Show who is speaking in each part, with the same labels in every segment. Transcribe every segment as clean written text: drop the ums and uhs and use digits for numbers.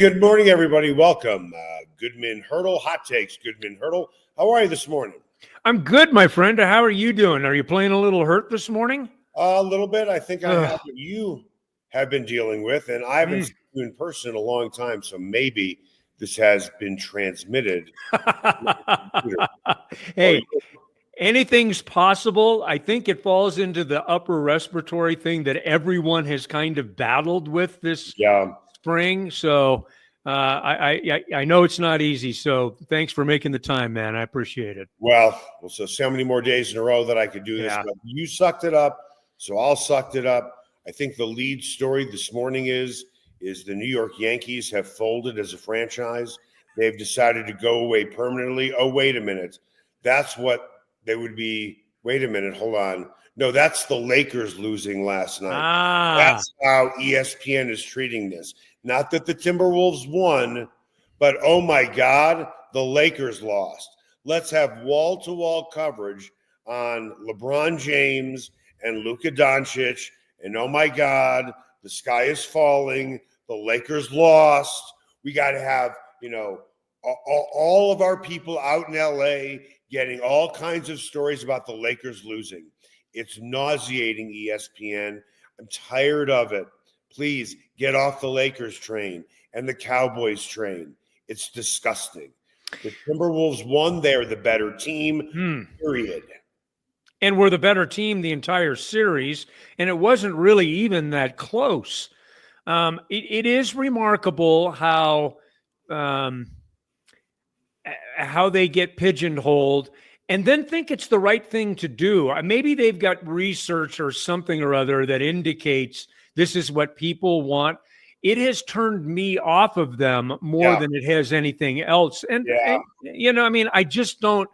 Speaker 1: good morning, everybody. Welcome. Goodman and Haertl, Hot Takes, Goodman and Haertl. How are you this morning?
Speaker 2: I'm good, my friend. How are you doing? Are you playing a little hurt this morning?
Speaker 1: A little bit. I think I have what you have been dealing with, and I haven't seen you in person in a long time, so maybe this has been transmitted.
Speaker 2: Hey, anything's possible. I think it falls into the upper respiratory thing that everyone has kind of battled with this spring. So I know it's not easy. So thanks for making the time, man. I appreciate it.
Speaker 1: Well, so many more days in a row that I could do this. But you sucked it up, so I'll sucked it up. I think the lead story this morning is the New York Yankees have folded as a franchise. They've decided to go away permanently. Oh, wait a minute. That's what they would be. Wait a minute. Hold on. No, that's the Lakers losing last night. That's how ESPN is treating this. Not that the Timberwolves won, but oh my God, the Lakers lost. Let's have wall-to-wall coverage on LeBron James and Luka Doncic. And oh my God, the sky is falling. The Lakers lost. We got to have, all of our people out in LA getting all kinds of stories about the Lakers losing. It's nauseating, ESPN. I'm tired of it. Please get off the Lakers train and the Cowboys train. It's disgusting. The Timberwolves won. They're the better team, period.
Speaker 2: And we're the better team the entire series, and it wasn't really even that close. It is remarkable how they get pigeonholed and then think it's the right thing to do. Maybe they've got research or something or other that indicates this is what people want. It has turned me off of them more than it has anything else. And I just don't,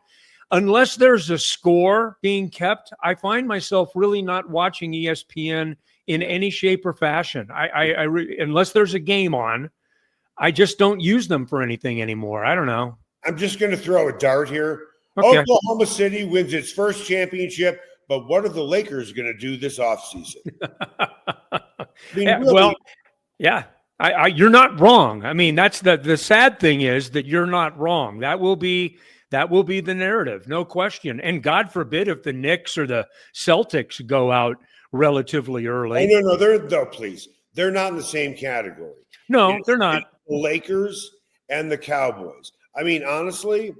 Speaker 2: unless there's a score being kept, I find myself really not watching ESPN in any shape or fashion. Unless there's a game on, I just don't use them for anything anymore. I don't know.
Speaker 1: I'm just going to throw a dart here.
Speaker 2: Okay.
Speaker 1: Oklahoma City wins its first championship, but what are the Lakers going to do this offseason?
Speaker 2: You're not wrong. I mean, that's the sad thing is that you're not wrong. That will be the narrative, no question. And God forbid if the Knicks or the Celtics go out relatively early.
Speaker 1: No, please. They're not in the same category.
Speaker 2: No, they're not.
Speaker 1: The Lakers and the Cowboys. I mean, honestly,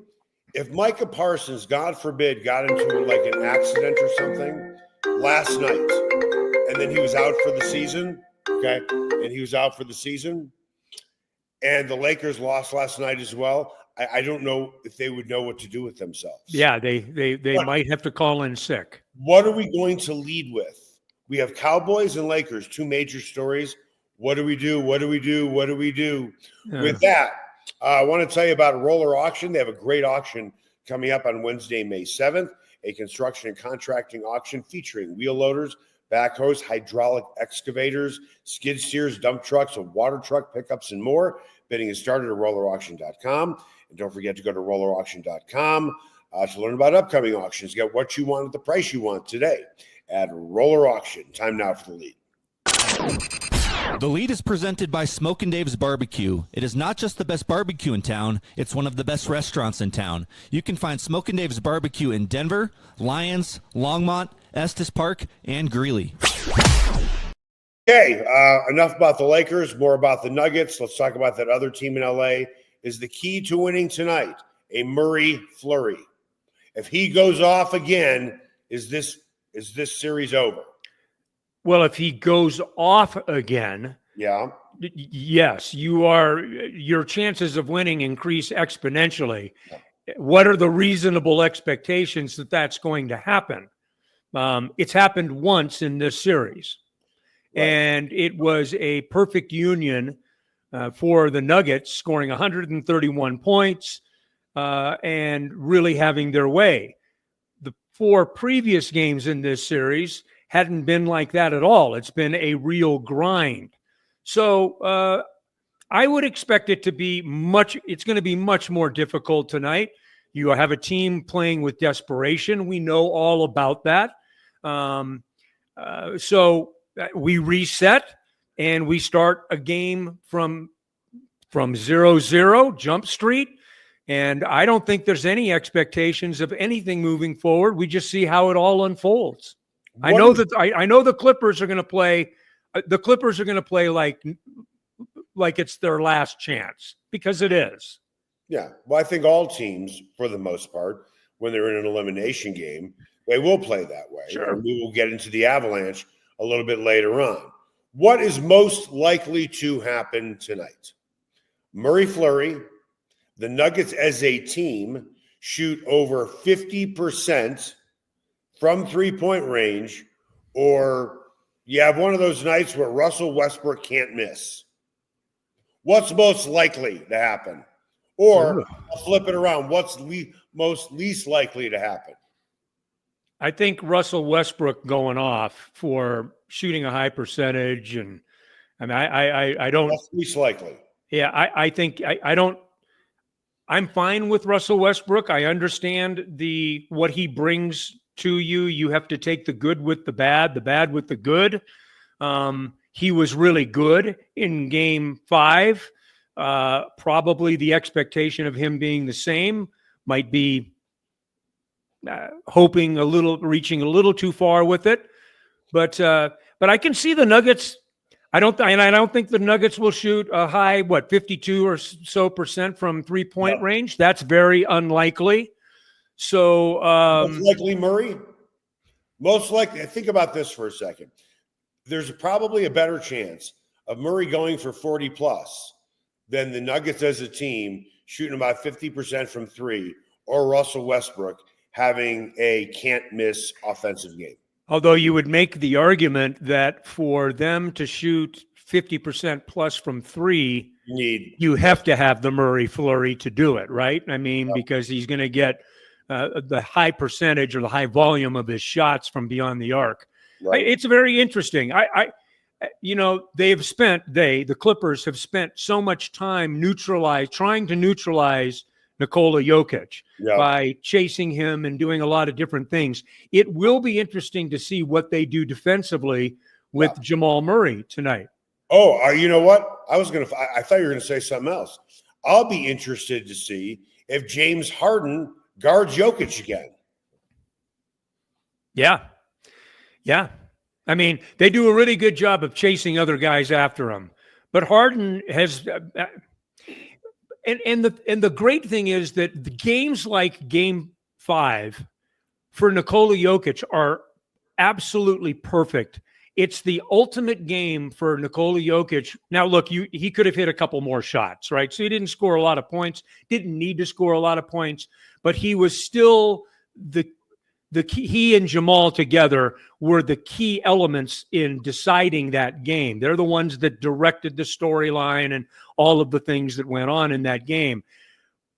Speaker 1: if Micah Parsons, God forbid, got into like an accident or something last night, and then he was out for the season, and the Lakers lost last night as well, I don't know if they would know what to do with themselves.
Speaker 2: Yeah, they might have to call in sick.
Speaker 1: What are we going to lead with? We have Cowboys and Lakers, two major stories. What do we do? What do we do? What do we do? With that, I want to tell you about a roller auction. They have a great auction coming up on Wednesday, May 7th, a construction and contracting auction featuring wheel loaders, backhoes, hydraulic excavators, skid steers, dump trucks, a water truck, pickups, and more. Bidding is started at rollerauction.com. And don't forget to go to rollerauction.com to learn about upcoming auctions. Get what you want at the price you want today at Roller Auction. Time now for the lead.
Speaker 3: The lead is presented by Smokin' Dave's Barbecue. It is not just the best barbecue in town, it's one of the best restaurants in town. You can find Smokin' Dave's Barbecue in Denver, Lyons, Longmont, Estes Park, and Greeley.
Speaker 1: Okay, enough about the Lakers, more about the Nuggets. Let's talk about that other team in LA. Is the key to winning tonight a Murray flurry? If he goes off again, is this series over?
Speaker 2: Well, if he goes off again, yes, your chances of winning increase exponentially. What are the reasonable expectations that that's going to happen? It's happened once in this series, and it was a perfect union for the Nuggets, scoring 131 points and really having their way. The 4 previous games in this series hadn't been like that at all. It's been a real grind. So I would expect it to be it's going to be much more difficult tonight. You have a team playing with desperation. We know all about that. So we reset and we start a game from from 0-0 Jump Street. And I don't think there's any expectations of anything moving forward. We just see how it all unfolds. I know the Clippers are going to play. The Clippers are going to play like it's their last chance, because it is.
Speaker 1: Yeah. Well, I think all teams, for the most part, when they're in an elimination game, they will play that way.
Speaker 2: Sure.
Speaker 1: And we will get into the Avalanche a little bit later on. What is most likely to happen tonight? Murray Fleury, the Nuggets as a team shoot over 50% from three-point range, or you have one of those nights where Russell Westbrook can't miss. What's most likely to happen? Or I'll flip it around. What's most least likely to happen?
Speaker 2: I think Russell Westbrook going off for shooting a high percentage, and I mean, I don't.
Speaker 1: That's least likely.
Speaker 2: Yeah, I think I don't. I'm fine with Russell Westbrook. I understand what he brings to you. You have to take the good with the bad with the good. He was really good in Game 5. Probably the expectation of him being the same might be reaching a little too far with it. But I can see the Nuggets. I don't think the Nuggets will shoot a high 52 or so percent from 3-point range. That's very unlikely. So
Speaker 1: most likely Murray. Most likely, think about this for a second. There's probably a better chance of Murray going for 40 plus than the Nuggets as a team shooting about 50% from three, or Russell Westbrook having a can't miss offensive game.
Speaker 2: Although you would make the argument that for them to shoot 50% plus from three, you have to have the Murray Fleury to do it, right? I mean, because he's going to get the high percentage or the high volume of his shots from beyond the arc. Right. It's very interesting. The Clippers have spent so much time trying to neutralize Nikola Jokic by chasing him and doing a lot of different things. It will be interesting to see what they do defensively with Jamal Murray tonight.
Speaker 1: Oh, you know what? I thought you were going to say something else. I'll be interested to see if James Harden guards Jokic again.
Speaker 2: Yeah. I mean, they do a really good job of chasing other guys after him. But Harden has and the great thing is that the games like Game 5 for Nikola Jokic are absolutely perfect. It's the ultimate game for Nikola Jokic. Now, look, he could have hit a couple more shots, right? So he didn't score a lot of points, didn't need to score a lot of points, but he was still the key. He and Jamal together were the key elements in deciding that game. They're the ones that directed the storyline and all of the things that went on in that game.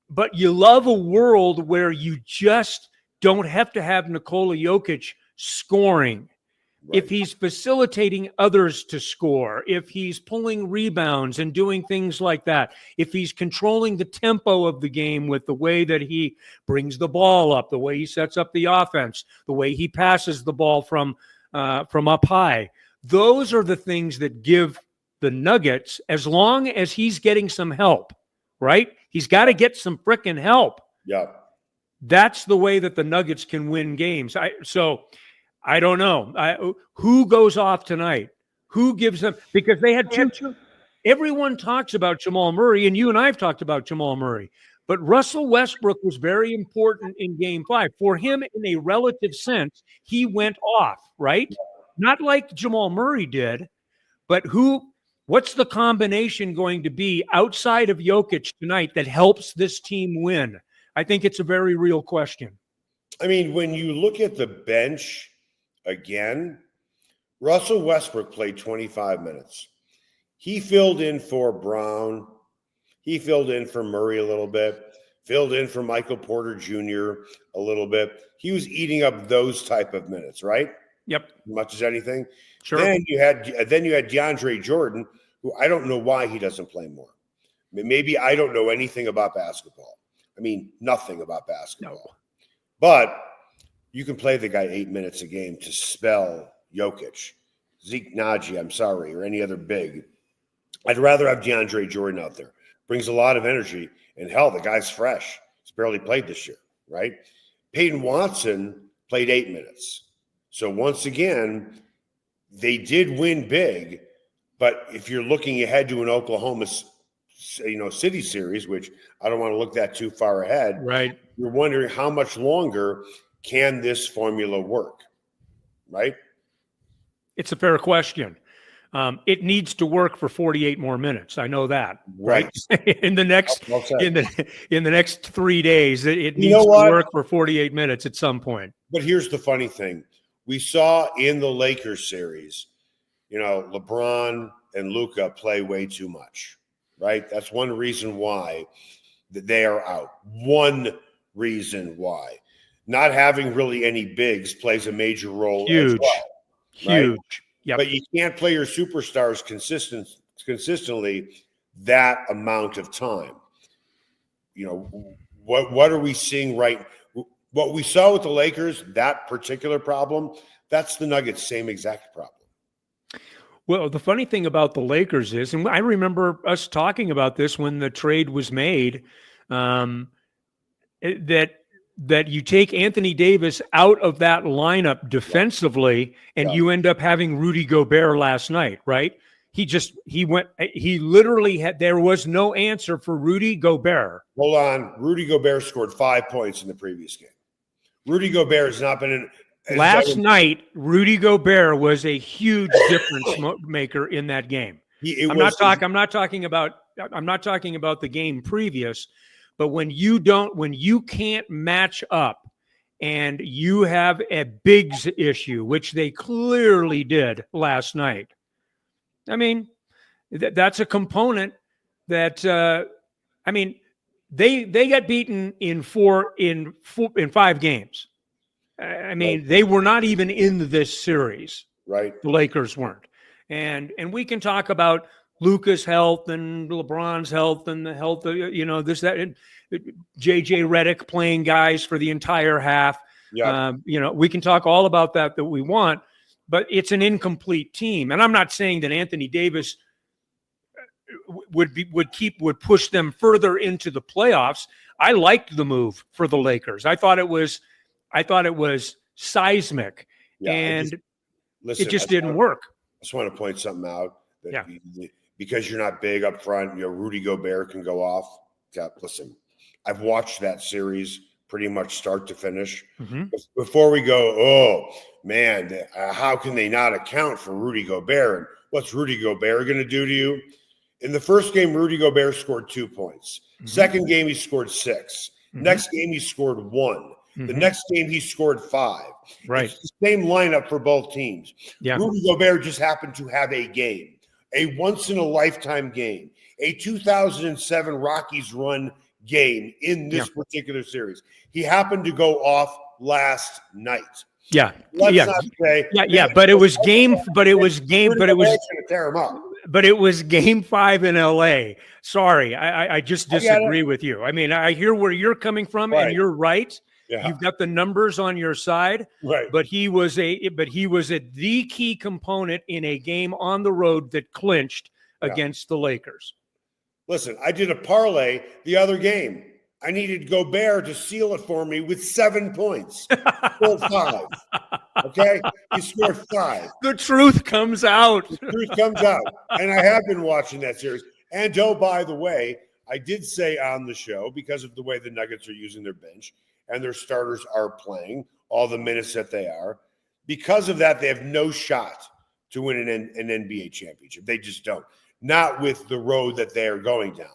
Speaker 2: But you love a world where you just don't have to have Nikola Jokic scoring. Right. If he's facilitating others to score, if he's pulling rebounds and doing things like that, if he's controlling the tempo of the game with the way that he brings the ball up, the way he sets up the offense, the way he passes the ball from up high, those are the things that give the Nuggets, as long as he's getting some help, right? He's got to get some frickin' help.
Speaker 1: Yeah.
Speaker 2: That's the way that the Nuggets can win games. I don't know. Who goes off tonight? Who gives them? Because they had two. Everyone talks about Jamal Murray, and you and I have talked about Jamal Murray. But Russell Westbrook was very important in Game 5. For him, in a relative sense, he went off, right? Not like Jamal Murray did, but what's the combination going to be outside of Jokic tonight that helps this team win? I think it's a very real question.
Speaker 1: I mean, when you look at the bench, again, Russell Westbrook played 25 minutes. He filled in for Brown. He filled in for Murray a little bit, filled in for Michael Porter Jr. a little bit. He was eating up those type of minutes, right?
Speaker 2: Yep.
Speaker 1: As much as anything.
Speaker 2: Sure.
Speaker 1: Then you had DeAndre Jordan, who I don't know why he doesn't play more. Maybe I don't know anything about basketball. I mean, nothing about basketball. No. But you can play the guy 8 minutes a game to spell Jokic, Zeke Naji, I'm sorry, or any other big. I'd rather have DeAndre Jordan out there. brings a lot of energy. And hell, the guy's fresh. He's barely played this year, right? Peyton Watson played 8 minutes. So once again, they did win big. But if you're looking ahead to an Oklahoma, City series, which I don't want to look that too far ahead,
Speaker 2: right?
Speaker 1: You're wondering how much longer can this formula work, right?
Speaker 2: It's a fair question. It needs to work for 48 more minutes. I know that, right? in the next in the next 3 days, it needs to work for 48 minutes at some point.
Speaker 1: But here's the funny thing: we saw in the Lakers series, LeBron and Luka play way too much, right? That's one reason why they are out. One reason why. Not having really any bigs plays a major role.
Speaker 2: Huge,
Speaker 1: as well,
Speaker 2: huge.
Speaker 1: Right?
Speaker 2: Yep.
Speaker 1: But you can't play your superstars consistently that amount of time. What are we seeing right? What we saw with the Lakers, that particular problem, that's the Nuggets' same exact problem.
Speaker 2: Well, the funny thing about the Lakers is, and I remember us talking about this when the trade was made, that you take Anthony Davis out of that lineup defensively, and you end up having Rudy Gobert last night, right? He literally had, there was no answer for Rudy Gobert.
Speaker 1: Hold on. Rudy Gobert scored 5 points in the previous game. Rudy Gobert has not been in.
Speaker 2: Last night, Rudy Gobert was a huge difference maker in that game. I'm not talking about the game previous, but when you can't match up and you have a bigs issue, which they clearly did last night. I mean, that's a component that they got beaten in 5 games. I mean, they were not even in this series.
Speaker 1: Right.
Speaker 2: The Lakers weren't. And we can talk about Luka's health and LeBron's health and the health of, this, that, and JJ Redick playing guys for the entire half.
Speaker 1: Yeah.
Speaker 2: We can talk all about that we want, but it's an incomplete team. And I'm not saying that Anthony Davis would push them further into the playoffs. I liked the move for the Lakers. I thought it was seismic, and it just didn't work.
Speaker 1: I just want to point something out. Because you're not big up front, Rudy Gobert can go off. Listen, I've watched that series pretty much start to finish. Mm-hmm. Before we go, oh, man, how can they not account for Rudy Gobert? And what's Rudy Gobert going to do to you? In the first game, Rudy Gobert scored 2 points. Mm-hmm. Second game, he scored 6. Mm-hmm. Next game, he scored 1. Mm-hmm. The next game, he scored 5.
Speaker 2: Right.
Speaker 1: It's the same lineup for both teams. Yeah. Rudy Gobert just happened to have a game, a once-in-a-lifetime game, a 2007 Rockies run game in this particular series. He happened to go off last night.
Speaker 2: Yeah.
Speaker 1: Let's not say.
Speaker 2: But it was game 5 in LA. Sorry, I just disagree with you. I mean, I hear where you're coming from, and you're right. Yeah. You've got the numbers on your side,
Speaker 1: right?
Speaker 2: But he was the key component in a game on the road that clinched against the Lakers.
Speaker 1: Listen, I did a parlay the other game. I needed Gobert to seal it for me with 7 points. Scored 5. Okay, he scored 5.
Speaker 2: The truth comes out.
Speaker 1: The truth comes out, and I have been watching that series. And by the way, I did say on the show, because of the way the Nuggets are using their bench and their starters are playing all the minutes that they are, because of that, they have no shot to win an NBA championship. They just don't. Not with the road that they are going down.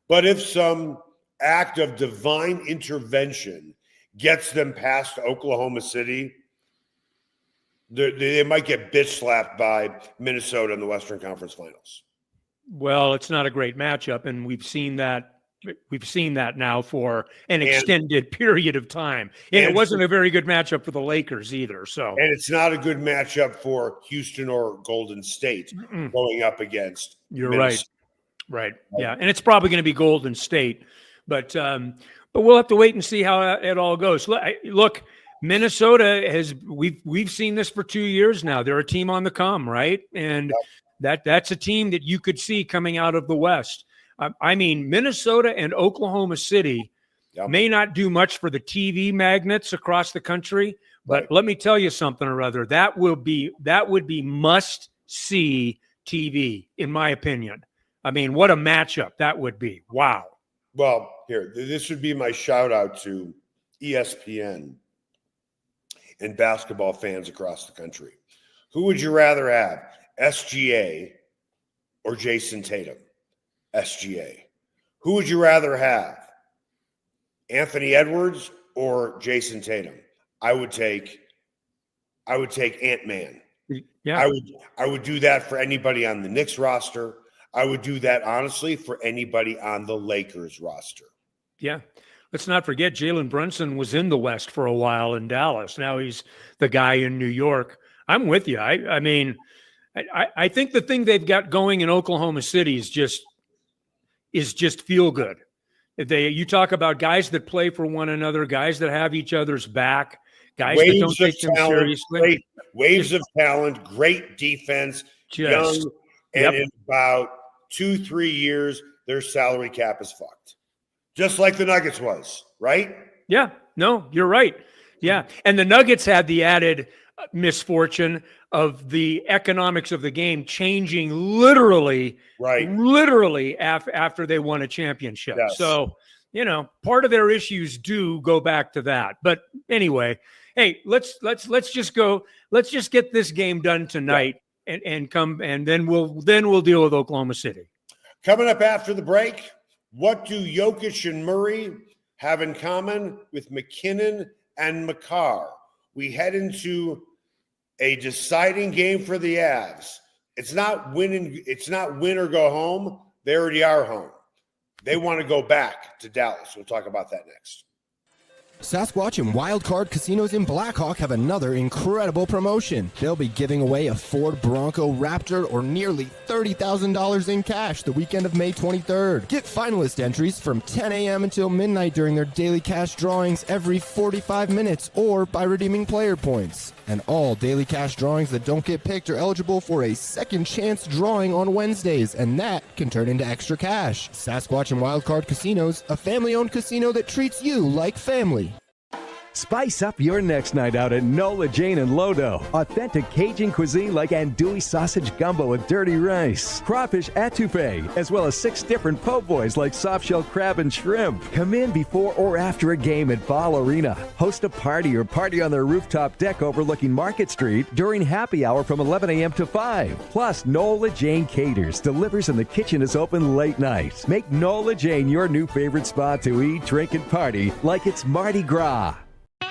Speaker 1: But if some act of divine intervention gets them past Oklahoma City, they might get bitch slapped by Minnesota in the Western Conference Finals.
Speaker 2: Well, it's not a great matchup, and we've seen that now for an extended period of time. And it wasn't a very good matchup for the Lakers either. So,
Speaker 1: and it's not a good matchup for Houston or Golden State going up against.
Speaker 2: You're Minnesota. Right. Yeah, and it's probably going to be Golden State, but we'll have to wait and see how it all goes. Look, Minnesota we've seen this for 2 years now. They're a team on the come, right? And that's a team that you could see coming out of the West. I mean, Minnesota and Oklahoma City may not do much for the TV magnets across the country, but let me tell you something or other. That would be must see TV, in my opinion. I mean, what a matchup that would be. Wow.
Speaker 1: Well, here, this would be my shout out to ESPN and basketball fans across the country. Who would you rather have, SGA or Jason Tatum? SGA. Who would you rather have, Anthony Edwards or Jason Tatum? I would take Ant-Man.
Speaker 2: Yeah.
Speaker 1: I would do that for anybody on the Knicks roster. I would do that, honestly, for anybody on the Lakers roster.
Speaker 2: Yeah. Let's not forget Jalen Brunson was in the West for a while in Dallas. Now he's the guy in New York. I'm with you. I mean, I think the thing they've got going in Oklahoma City is just feel good. You talk about guys that play for one another, guys that have each other's back, guys that don't take them seriously.
Speaker 1: Waves of talent, great defense, young, and in about 2-3 years, their salary cap is fucked. Just like the Nuggets was, right?
Speaker 2: Yeah, no, you're right. Yeah, and the Nuggets had the added misfortune of the economics of the game changing literally after they won a championship. Yes. So, part of their issues do go back to that. But anyway, hey, let's just get this game done tonight and then we'll deal with Oklahoma City.
Speaker 1: Coming up after the break, what do Jokic and Murray have in common with McKinnon and Makar? We head into a deciding game for the Avs. It's not win or go home. They already are home. They want to go back to Dallas. We'll talk about that next.
Speaker 4: Sasquatch and Wildcard Casinos in Blackhawk have another incredible promotion. They'll be giving away a Ford Bronco Raptor or nearly $30,000 in cash the weekend of May 23rd. Get finalist entries from 10 a.m. until midnight during their daily cash drawings every 45 minutes or by redeeming player points. And all daily cash drawings that don't get picked are eligible for a second chance drawing on Wednesdays, and that can turn into extra cash. Sasquatch and Wildcard Casinos, a family-owned casino that treats you like family.
Speaker 5: Spice up your next night out at Nola Jane and Lodo. Authentic Cajun cuisine like andouille sausage gumbo with dirty rice, crawfish etouffee, as well as 6 different po' boys like soft-shell crab and shrimp. Come in before or after a game at Ball Arena. Host a party or party on their rooftop deck overlooking Market Street during happy hour from 11 a.m. to 5. Plus, Nola Jane caters, delivers, and the kitchen is open late night. Make Nola Jane your new favorite spot to eat, drink, and party like it's Mardi Gras.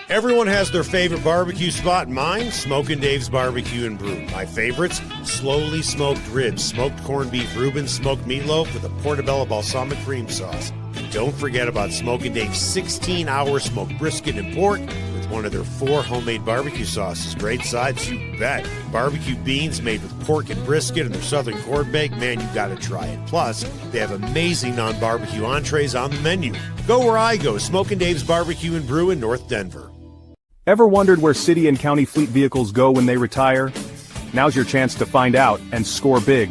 Speaker 1: Everyone has their favorite barbecue spot. Mine, Smokin' Dave's Barbecue and Brew. My favorites, slowly smoked ribs, smoked corned beef Reuben, smoked meatloaf with a portobello balsamic cream sauce. And don't forget about Smokin' Dave's 16-hour smoked brisket and pork with one of their 4 homemade barbecue sauces. Great sides, you bet. Barbecue beans made with pork and brisket and their southern corn bake. Man, you gotta try it. Plus, they have amazing non-barbecue entrees on the menu. Go where I go, Smokin' Dave's Barbecue and Brew in North Denver.
Speaker 6: Ever wondered where city and county fleet vehicles go when they retire? Now's your chance to find out and score big.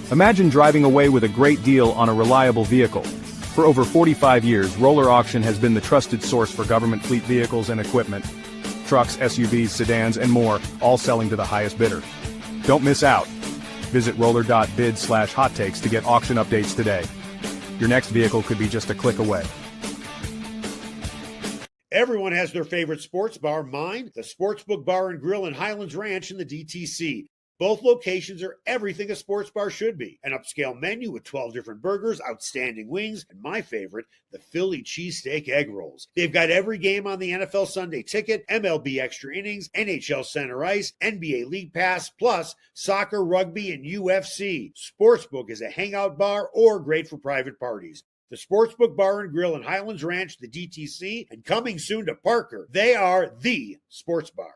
Speaker 6: Imagine driving away with a great deal on a reliable vehicle. For over 45 years, Roller Auction has been the trusted source for government fleet vehicles and equipment. Trucks, SUVs, sedans, and more, all selling to the highest bidder. Don't miss out. Visit roller.bid/hot takes to get auction updates today. Your next vehicle could be just a click away.
Speaker 1: Everyone has their favorite sports bar. Mine, the Sportsbook Bar and Grill in Highlands Ranch in the DTC. Both locations are everything a sports bar should be. An upscale menu with 12 different burgers, outstanding wings, and my favorite, the Philly cheesesteak egg rolls. They've got every game on the NFL Sunday Ticket, MLB Extra Innings, NHL Center Ice, NBA League Pass, plus soccer, rugby, and UFC. Sportsbook is a hangout bar or great for private parties. The Sportsbook Bar and Grill in Highlands Ranch, the DTC, and coming soon to Parker. They are the sports bar.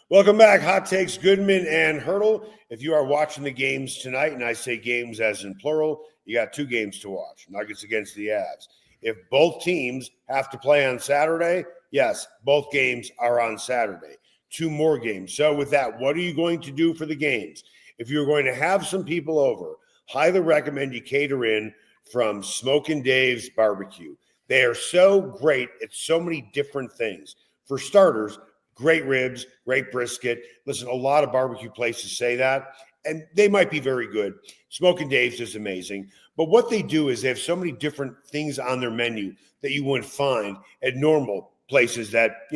Speaker 1: Welcome back, Hot Takes, Goodman and Haertl. If you are watching the games tonight, and I say games as in plural, you got 2 games to watch, Nuggets against the Avs. If both teams have to play on Saturday, yes, both games are on Saturday. 2 more games. So with that, what are you going to do for the games? If you're going to have some people over, highly recommend you cater in from Smokin' Dave's Barbecue. They are so great at so many different things. For starters, great ribs, great brisket. Listen, a lot of barbecue places say that, and they might be very good. Smokin' Dave's is amazing. But what they do is they have so many different things on their menu that you wouldn't find at normal places that,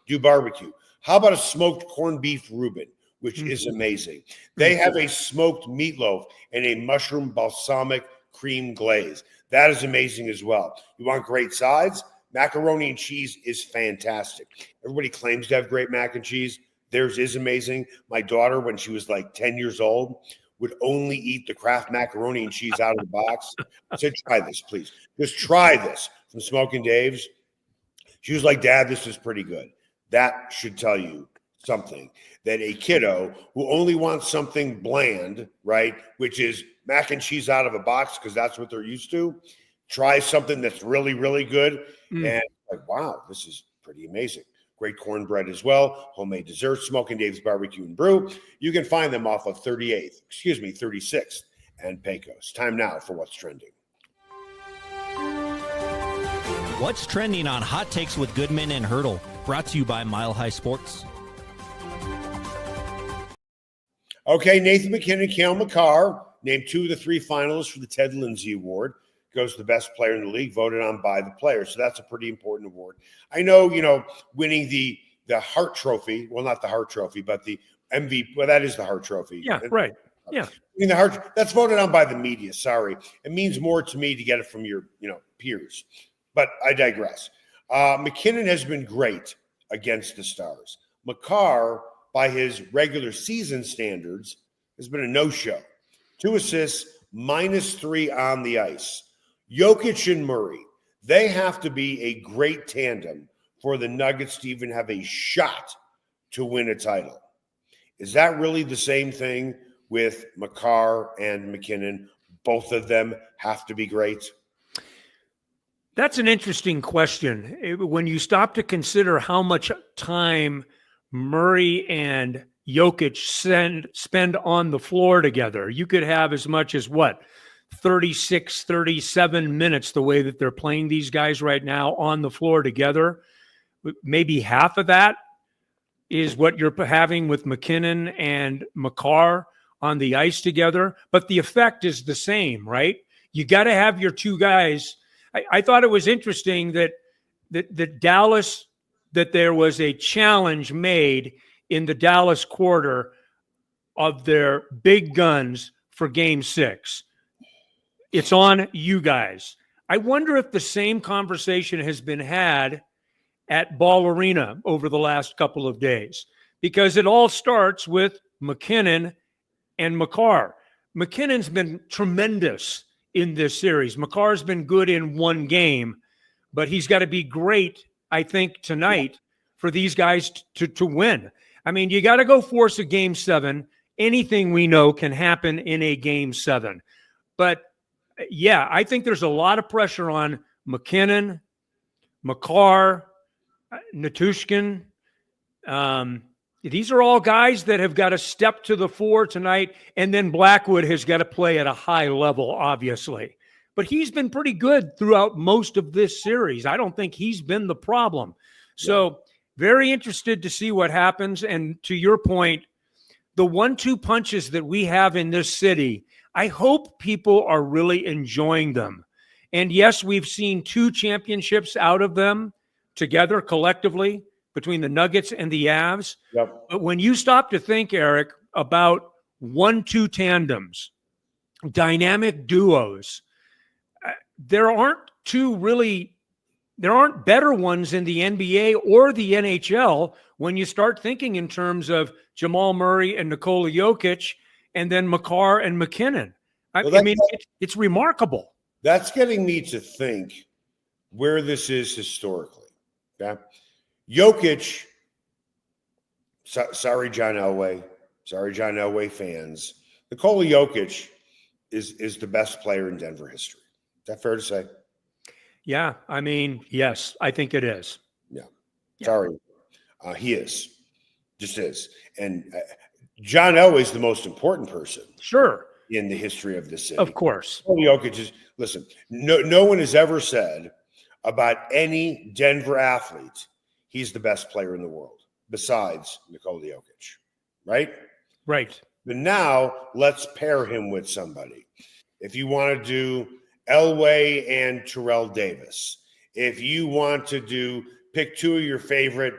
Speaker 1: do barbecue. How about a smoked corned beef Reuben, which is amazing? They have a smoked meatloaf and a mushroom balsamic cream glaze. That is amazing as well. You want great sides? Macaroni and cheese is fantastic. Everybody claims to have great mac and cheese. Theirs is amazing. My daughter, when she was like 10 years old, would only eat the Kraft macaroni and cheese out of the box. I said, try this, please. Just try this from Smokin' Dave's. She was like, Dad, this is pretty good. That should tell you something, that a kiddo who only wants something bland, right, which is mac and cheese out of a box because that's what they're used to, try something that's really, really good. And like, wow, this is pretty amazing. Great cornbread as well, homemade desserts, Smokin' Dave's Barbecue and Brew. You can find them off of 36th and Pecos. Time now for What's Trending.
Speaker 3: What's trending on Hot Takes with Goodman and Haertl? Brought to you by Mile High Sports.
Speaker 1: Okay, Nathan MacKinnon, Cale Makar, named 2 of the 3 finalists for the Ted Lindsay Award. Goes to the best player in the league, voted on by the players. So that's a pretty important award. I know, winning the Hart Trophy, well, not the Hart Trophy, but the MVP, well, that is the Hart Trophy.
Speaker 2: Yeah, right. Yeah.
Speaker 1: The Hart, that's voted on by the media, sorry. It means more to me to get it from your, peers. But I digress. McKinnon has been great against the Stars. Makar, by his regular season standards, has been a no-show. 2 assists, -3 on the ice. Jokic and Murray, they have to be a great tandem for the Nuggets to even have a shot to win a title. Is that really the same thing with Makar and McKinnon? Both of them have to be great?
Speaker 2: That's an interesting question. When you stop to consider how much time Murray and Jokic spend on the floor together, you could have as much as 36, 37 minutes, the way that they're playing these guys right now on the floor together. Maybe half of that is what you're having with McKinnon and Makar on the ice together. But the effect is the same, right? You got to have your 2 guys. I thought it was interesting that Dallas, that there was a challenge made in the Dallas quarter of their big guns for Game 6. It's on you guys. I wonder if the same conversation has been had at Ball Arena over the last couple of days, because it all starts with McKinnon and Makar. McKinnon's been tremendous in this series. Makar's been good in 1 game, but he's got to be great, I think, tonight for these guys to win. I mean, you got to go force a Game 7. Anything we know can happen in a Game 7. But yeah, I think there's a lot of pressure on McKinnon, Makar, Natushkin. These are all guys that have got to step to the fore tonight, and then Blackwood has got to play at a high level, obviously. But he's been pretty good throughout most of this series. I don't think he's been the problem. So very interested to see what happens. And to your point, the 1-2 punches that we have in this city, I hope people are really enjoying them. And yes, we've seen 2 championships out of them together collectively between the Nuggets and the Avs.
Speaker 1: Yep.
Speaker 2: But when you stop to think, Eric, about 1-2 tandems, dynamic duos, there aren't better ones in the NBA or the NHL when you start thinking in terms of Jamal Murray and Nikola Jokic, and then Makar and McKinnon. I mean, it's remarkable.
Speaker 1: That's getting me to think where this is historically. Okay? Jokic, sorry, John Elway. Sorry, John Elway fans. Nikola Jokic is the best player in Denver history. Is that fair to say?
Speaker 2: Yeah, I mean, yes, I think it is.
Speaker 1: Yeah. Sorry. He is. Just is. And John Elway's the most important person.
Speaker 2: Sure.
Speaker 1: in the history of the city.
Speaker 2: Of course.
Speaker 1: Jokic is, listen, no one has ever said about any Denver athlete he's the best player in the world besides Nikola Jokic, right?
Speaker 2: Right.
Speaker 1: But now let's pair him with somebody. If you want to do Elway and Terrell Davis, if you want to pick two of your favorite,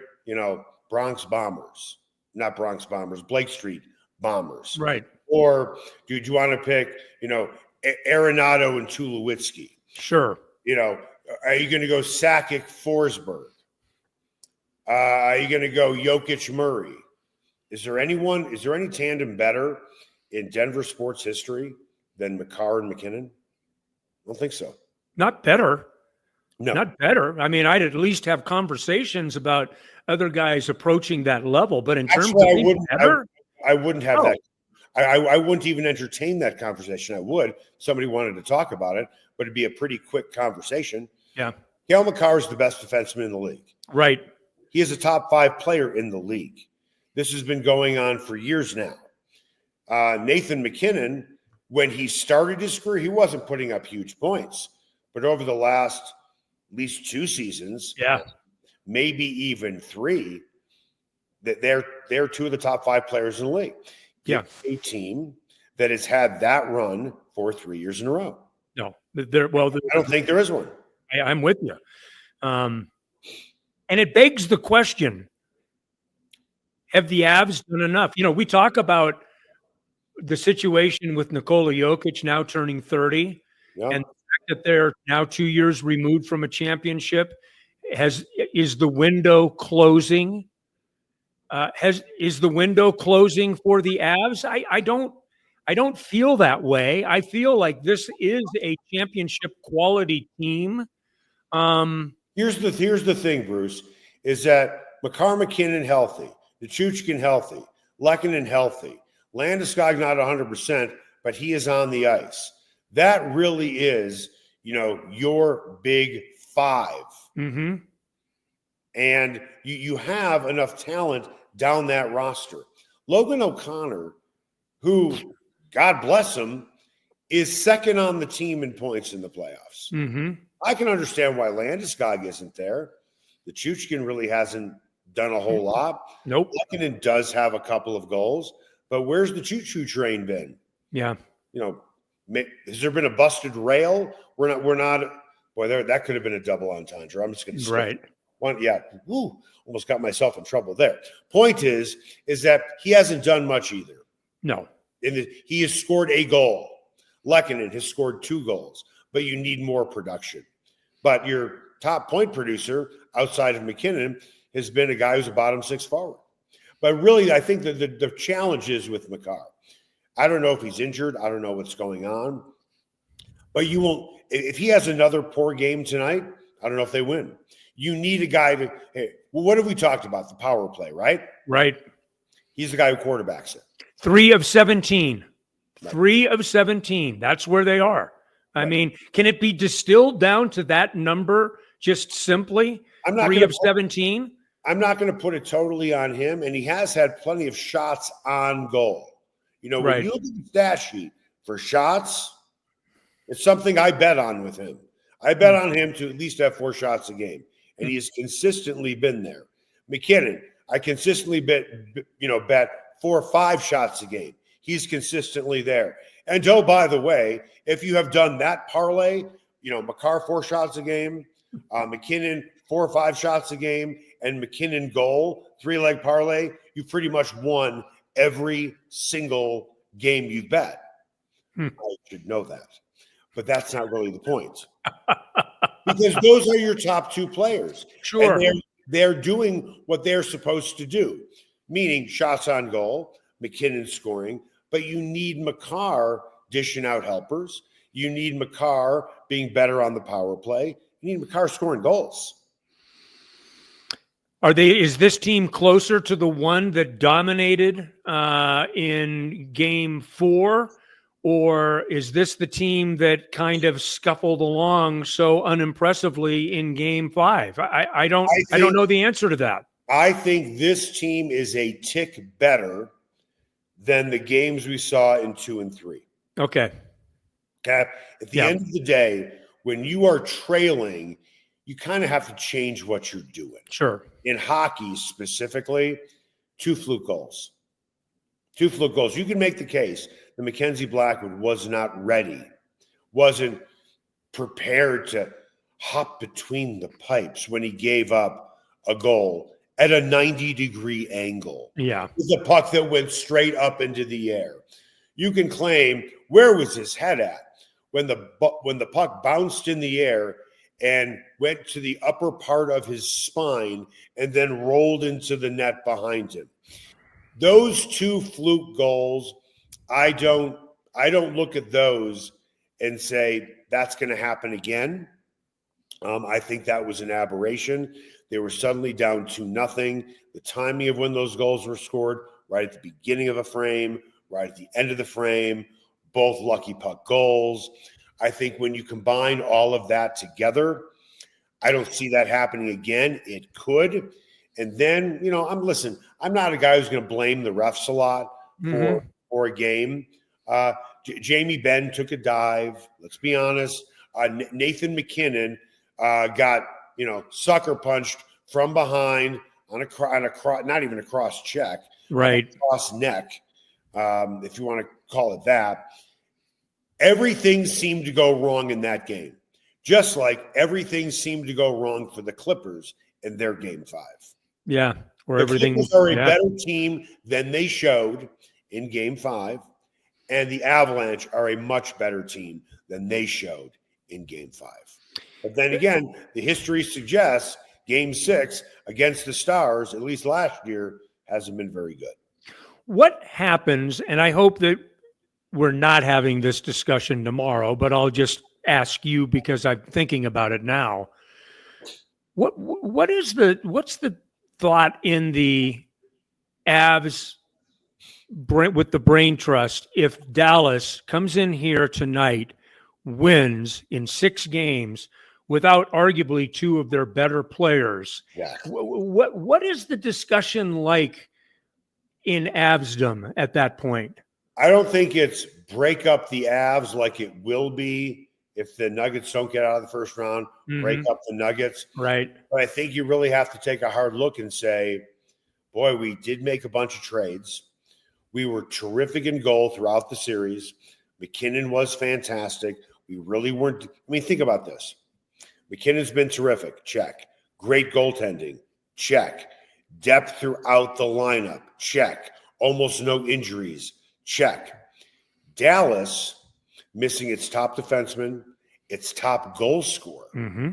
Speaker 1: Blake Street Bombers.
Speaker 2: Right.
Speaker 1: Or do you want to pick, Arenado and Tulowitzki?
Speaker 2: Sure.
Speaker 1: Are you going to go Sakic Forsberg? Are you going to go Jokic Murray? Is there any tandem better in Denver sports history than Makar and McKinnon? I don't think so.
Speaker 2: Not better.
Speaker 1: No.
Speaker 2: Not better. I mean, I'd at least have conversations about other guys approaching that level. But in terms of being better,
Speaker 1: I wouldn't have that. I wouldn't even entertain that conversation. I would. Somebody wanted to talk about it, but it'd be a pretty quick conversation.
Speaker 2: Yeah.
Speaker 1: Cale Makar is the best defenseman in the league.
Speaker 2: Right.
Speaker 1: He is a top 5 player in the league. This has been going on for years now. Nathan McKinnon, when he started his career, he wasn't putting up huge points. But over the last at least 2 seasons, maybe even 3, that they're 2 of the top 5 players in the league.
Speaker 2: Yeah.
Speaker 1: A team that has had that run for 3 years in a row.
Speaker 2: No. I
Speaker 1: don't think there is one.
Speaker 2: I'm with you. And it begs the question, have the Avs done enough? We talk about the situation with Nikola Jokic now turning 30 and the fact that they're now 2 years removed from a championship. Is the window closing? Is the window closing for the Avs? I don't feel that way. I feel like this is a championship quality team.
Speaker 1: Here's the thing, Bruce, is that Makar McKinnon healthy, the Chuchkin healthy, Lehkonen healthy, Landeskog not 100%, but he is on the ice. That really is, your big 5.
Speaker 2: Mm-hmm.
Speaker 1: And you have enough talent down that roster. Logan O'Connor, who, God bless him, is second on the team in points in the playoffs.
Speaker 2: Mm-hmm.
Speaker 1: I can understand why Landeskog isn't there. The Chuchkin really hasn't done a whole lot.
Speaker 2: Nope.
Speaker 1: Lehkonen does have a couple of goals, but where's the choo-choo train been?
Speaker 2: Yeah.
Speaker 1: Has there been a busted rail? We're not. Boy, that could have been a double entendre. I'm just going to say
Speaker 2: right.
Speaker 1: One, yeah. Woo, almost got myself in trouble there. Point is that he hasn't done much either.
Speaker 2: No.
Speaker 1: He has scored a goal. Lehkonen has scored 2 goals, but you need more production. But your top point producer outside of McKinnon has been a guy who's a bottom 6 forward. But really, I think that the challenge is with Makar. I don't know if he's injured. I don't know what's going on. But you won't – if he has another poor game tonight, I don't know if they win. You need a guy to – hey, well, what have we talked about? The power play, right?
Speaker 2: Right.
Speaker 1: He's the guy who quarterbacks it.
Speaker 2: 3 of 17.
Speaker 1: Right.
Speaker 2: 3 of 17. That's where they are. I mean, can it be distilled down to that number just simply? 3 of 17?
Speaker 1: I'm not going to put it totally on him, and he has had plenty of shots on goal. When you look at the stat sheet for shots, it's something I bet on with him. I bet on him to at least have 4 shots a game, and he has consistently been there. McKinnon, I consistently bet 4 or 5 shots a game. He's consistently there. And by the way, if you have done that parlay, Makar 4 shots a game, McKinnon 4 or 5 shots a game, and McKinnon goal, 3-leg parlay, you pretty much won every single game you bet. I should know that. But that's not really the point. Because those are your top 2 players.
Speaker 2: Sure.
Speaker 1: And they're doing what they're supposed to do, meaning shots on goal, McKinnon scoring, but you need Makar dishing out helpers. You need Makar being better on the power play. You need Makar scoring goals.
Speaker 2: Is this team closer to the one that dominated in game 4? Or is this the team that kind of scuffled along so unimpressively in game 5? I don't know the answer to that.
Speaker 1: I think this team is a tick better than the games we saw in 2 and 3.
Speaker 2: Okay.
Speaker 1: At the end of the day, when you are trailing, you kind of have to change what you're doing.
Speaker 2: Sure.
Speaker 1: In hockey specifically, 2 fluke goals. 2 fluke goals. You can make the case that Mackenzie Blackwood was not ready, wasn't prepared to hop between the pipes when he gave up a goal at a 90-degree angle.
Speaker 2: Yeah.
Speaker 1: With a puck that went straight up into the air. You can claim, where was his head at when the puck bounced in the air and went to the upper part of his spine and then rolled into the net behind him? Those 2 fluke goals, I don't look at those and say that's going to happen again. I think that was an aberration. They were suddenly down 2-0. The timing of when those goals were scored, right at the beginning of a frame, right at the end of the frame, both lucky puck goals. I think when you combine all of that together, I don't see that happening again. It could. And then, I'm not a guy who's going to blame the refs a lot for a game. Jamie Benn took a dive. Let's be honest. Nathan McKinnon got, sucker punched from behind on a not even a cross check,
Speaker 2: right?
Speaker 1: Cross neck, if you want to call it that. Everything seemed to go wrong in that game, just like everything seemed to go wrong for the Clippers in their Game 5.
Speaker 2: Yeah,
Speaker 1: the Clippers are a better team than they showed in Game 5, and the Avalanche are a much better team than they showed in Game 5. But then again, the history suggests Game 6 against the Stars, at least last year, hasn't been very good.
Speaker 2: What happens, and I hope that we're not having this discussion tomorrow, but I'll just ask you because I'm thinking about it now. What's the thought in the Avs with the brain trust if Dallas comes in here tonight, wins in 6 games without arguably 2 of their better players?
Speaker 1: Yeah.
Speaker 2: What is the discussion like in Avsdom at that point?
Speaker 1: I don't think it's break up the Avs like it will be if the Nuggets don't get out of the first round, break up the Nuggets.
Speaker 2: Right.
Speaker 1: But I think you really have to take a hard look and say, boy, we did make a bunch of trades. We were terrific in goal throughout the series. McKinnon was fantastic. We really weren't. I mean, think about this. McKinnon's been terrific. Check. Great goaltending. Check. Depth throughout the lineup. Check. Almost no injuries. Check. Dallas missing its top defenseman, its top goal scorer.
Speaker 2: Mm-hmm.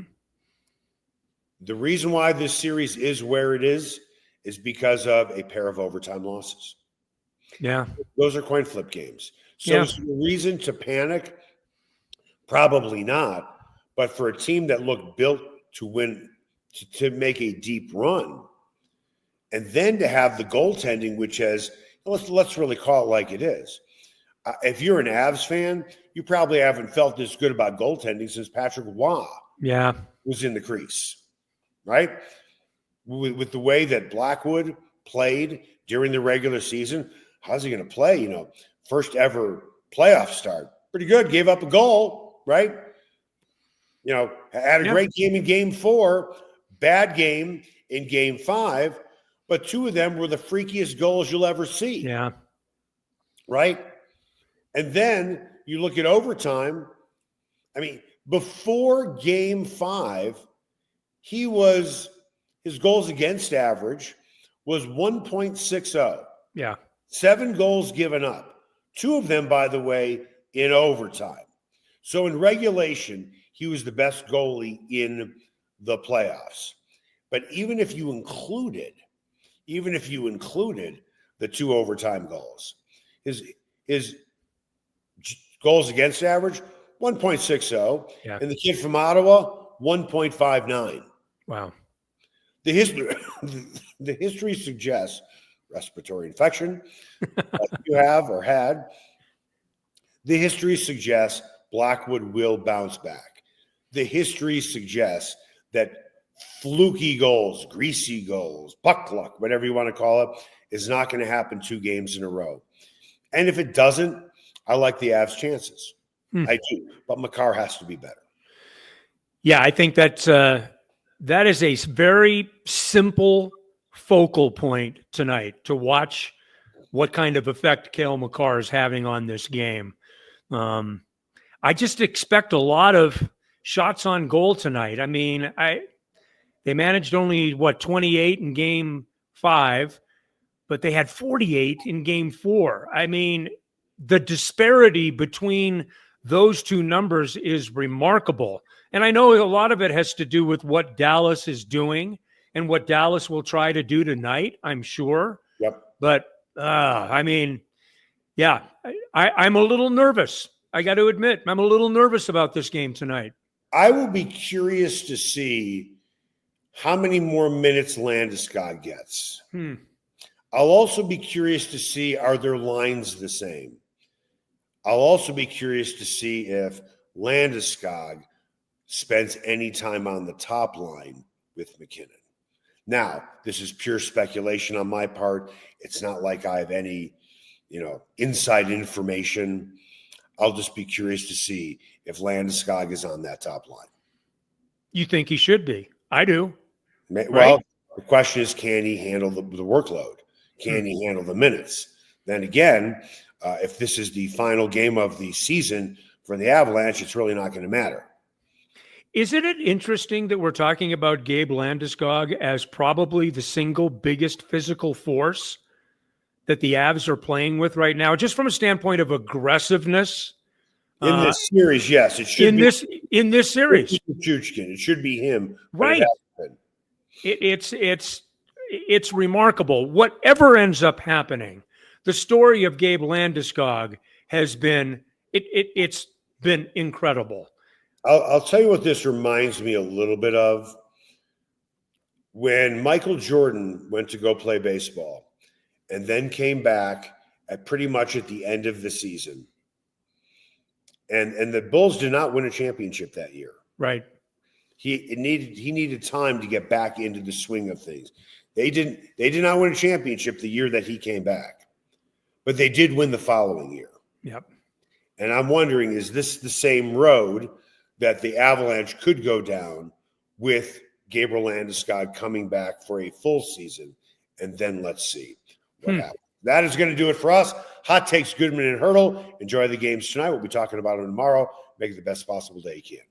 Speaker 1: The reason why this series is where it is because of a pair of overtime losses.
Speaker 2: Yeah.
Speaker 1: Those are coin flip games. So is there a reason to panic? Probably not. But for a team that looked built to win, to make a deep run, and then to have the goaltending, which has, let's really call it like it is. If you're an Avs fan, you probably haven't felt this good about goaltending since Patrick Waugh was in the crease, right? With the way that Blackwood played during the regular season, how's he going to play? First ever playoff start. Pretty good. Gave up a goal, right? Had a great game in Game 4, bad game in Game 5, but 2 of them were the freakiest goals you'll ever see.
Speaker 2: Yeah.
Speaker 1: Right? And then you look at overtime. I mean, before Game 5, his goals against average was 1.60.
Speaker 2: Yeah.
Speaker 1: 7 goals given up. 2 of them, by the way, in overtime. So in regulation, he was the best goalie in the playoffs. But even if you included the 2 overtime goals, his goals against average, 1.60.
Speaker 2: Yeah.
Speaker 1: And the kid from Ottawa, 1.59.
Speaker 2: Wow.
Speaker 1: The history suggests respiratory infection, like you have or had. The history suggests Blackwood will bounce back. The history suggests that fluky goals, greasy goals, puck luck, whatever you want to call it, is not going to happen 2 games in a row. And if it doesn't, I like the Avs' chances. I do, but Makar has to be better.
Speaker 2: Yeah, I think that is a very simple focal point tonight to watch what kind of effect Cale Makar is having on this game. I just expect a lot of shots on goal tonight. I mean, they managed only 28 in game 5, but they had 48 in game 4. I mean, the disparity between those two numbers is remarkable. And I know a lot of it has to do with what Dallas is doing and what Dallas will try to do tonight, I'm sure.
Speaker 1: Yep.
Speaker 2: But, I mean, yeah, I'm a little nervous. I got to admit, I'm a little nervous about this game tonight.
Speaker 1: I will be curious to see how many more minutes Landeskog gets. I'll also be curious to see, are their lines the same? I'll also be curious to see if Landeskog spends any time on the top line with McKinnon. Now, this is pure speculation on my part. It's not like I have any, inside information. I'll just be curious to see if Landeskog is on that top line.
Speaker 2: You think he should be? I do.
Speaker 1: Well,
Speaker 2: right?
Speaker 1: The question is, can he handle the workload? Can he handle the minutes? Then again, if this is the final game of the season for the Avalanche, it's really not going to matter.
Speaker 2: Isn't it interesting that we're talking about Gabe Landeskog as probably the single biggest physical force that the Avs are playing with right now, just from a standpoint of aggressiveness?
Speaker 1: In this series, yes, it should
Speaker 2: in this series.
Speaker 1: It should be him,
Speaker 2: right? It's remarkable. Whatever ends up happening, the story of Gabe Landeskog has been it's been incredible.
Speaker 1: I'll tell you what this reminds me a little bit of. When Michael Jordan went to go play baseball and then came back at pretty much at the end of the season. And the Bulls did not win a championship that year.
Speaker 2: Right.
Speaker 1: He needed time to get back into the swing of things. They did not win a championship the year that he came back, but they did win the following year.
Speaker 2: Yep.
Speaker 1: And I'm wondering, is this the same road that the Avalanche could go down with Gabriel Landeskog coming back for a full season? And then let's see what happens. That is going to do it for us. Hot Takes, Goodman and Haertl. Enjoy the games tonight. We'll be talking about them tomorrow. Make it the best possible day you can.